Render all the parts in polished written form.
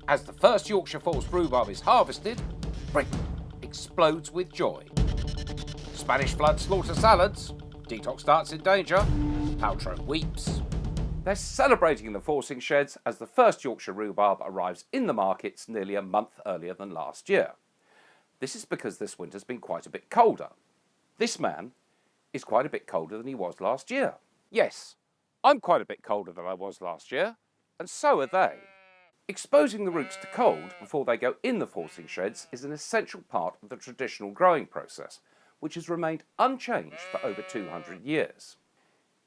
As the first Yorkshire forced rhubarb is harvested, Britain explodes with joy. Spanish flood slaughter salads, detox diets in danger, Paltrow weeps. They're celebrating the forcing sheds as the first Yorkshire rhubarb arrives in the markets nearly a month earlier than last year. This is because this winter's been quite a bit colder. This man is quite a bit colder than he was last year. Yes, I'm quite a bit colder than I was last year, and so are they. Exposing the roots to cold before they go in the forcing sheds is an essential part of the traditional growing process, which has remained unchanged for over 200 years.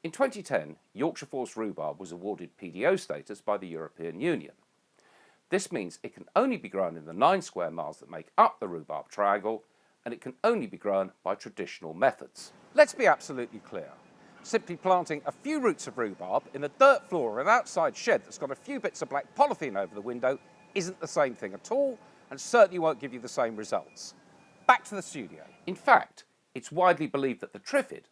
In 2010, Yorkshire forced rhubarb was awarded PDO status by the European Union. This means it can only be grown in the 9 square miles that make up the rhubarb triangle, and it can only be grown by traditional methods. Let's be absolutely clear. Simply planting a few roots of rhubarb in the dirt floor of an outside shed that's got a few bits of black polythene over the window isn't the same thing at all, and certainly won't give you the same results. Back to the studio. In fact, it's widely believed that the triffid,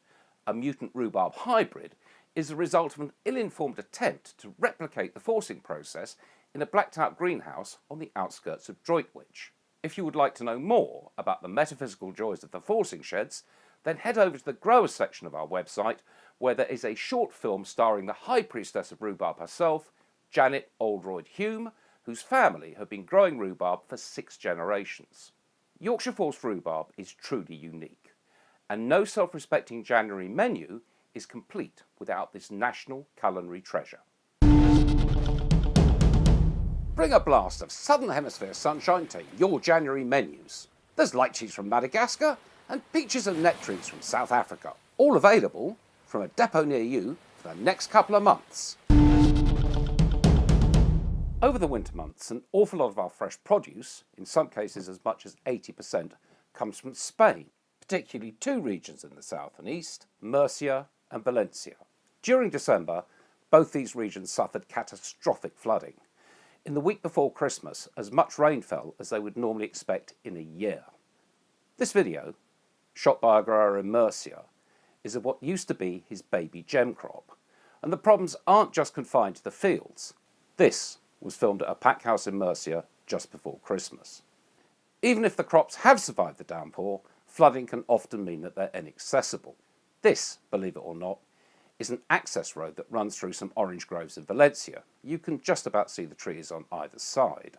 a mutant rhubarb hybrid, is the result of an ill-informed attempt to replicate the forcing process in a blacked-out greenhouse on the outskirts of Droitwich. If you would like to know more about the metaphysical joys of the forcing sheds, then head over to the growers section of our website, where there is a short film starring the high priestess of rhubarb herself, Janet Oldroyd Hume, whose family have been growing rhubarb for 6 generations. Yorkshire forced rhubarb is truly unique, and no self-respecting January menu is complete without this national culinary treasure. Bring a blast of Southern Hemisphere sunshine to your January menus. There's light cheese from Madagascar and peaches and nectarines from South Africa, all available from a depot near you for the next couple of months. Over the winter months, an awful lot of our fresh produce, in some cases as much as 80%, comes from Spain, particularly 2 regions in the south and east, Murcia and Valencia. During December, both these regions suffered catastrophic flooding. In the week before Christmas, as much rain fell as they would normally expect in a year. This video, shot by a grower in Murcia, is of what used to be his baby gem crop, and the problems aren't just confined to the fields. This was filmed at a pack house in Murcia just before Christmas. Even if the crops have survived the downpour, flooding can often mean that they're inaccessible. This, believe it or not, is an access road that runs through some orange groves in Valencia. You can just about see the trees on either side.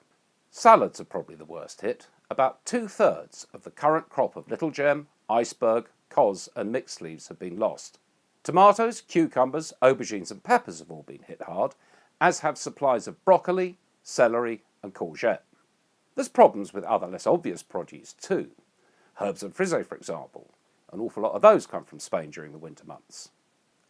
Salads are probably the worst hit. About 2/3 of the current crop of little gem, iceberg, cos and mixed leaves have been lost. Tomatoes, cucumbers, aubergines and peppers have all been hit hard, as have supplies of broccoli, celery and courgette. There's problems with other less obvious produce too. Herbs and frisée, for example. An awful lot of those come from Spain during the winter months.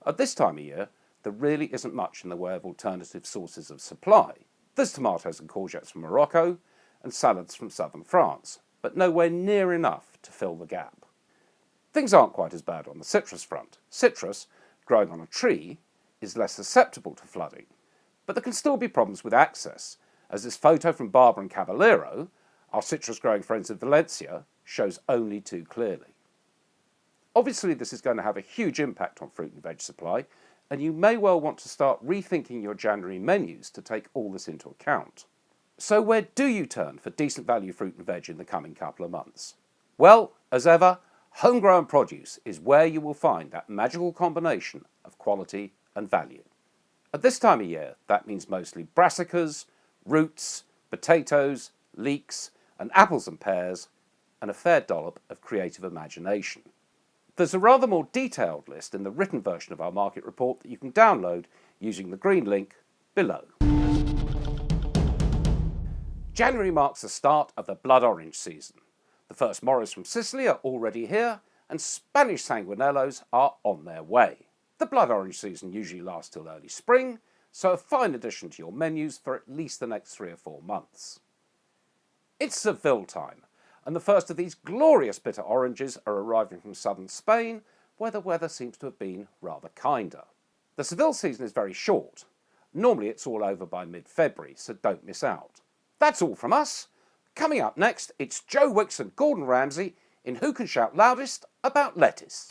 At this time of year, there really isn't much in the way of alternative sources of supply. There's tomatoes and courgettes from Morocco and salads from southern France, but nowhere near enough to fill the gap. Things aren't quite as bad on the citrus front. Citrus, growing on a tree, is less susceptible to flooding, but there can still be problems with access, as this photo from Barber and Caballero, our citrus growing friends in Valencia, shows only too clearly. Obviously, this is going to have a huge impact on fruit and veg supply, and you may well want to start rethinking your January menus to take all this into account. So where do you turn for decent value fruit and veg in the coming couple of months? Well, as ever, homegrown produce is where you will find that magical combination of quality and value. At this time of year, that means mostly brassicas, roots, potatoes, leeks, and apples and pears, and a fair dollop of creative imagination. There's a rather more detailed list in the written version of our market report that you can download using the green link below. January marks the start of the blood orange season. The first moros from Sicily are already here, and Spanish sanguinellos are on their way. The blood orange season usually lasts till early spring, so a fine addition to your menus for at least the next 3 or 4 months. It's Seville time, and the first of these glorious bitter oranges are arriving from southern Spain, where the weather seems to have been rather kinder. The Seville season is very short. Normally it's all over by mid-February, so don't miss out. That's all from us. Coming up next, it's Joe Wicks and Gordon Ramsay in Who Can Shout Loudest About Lettuce.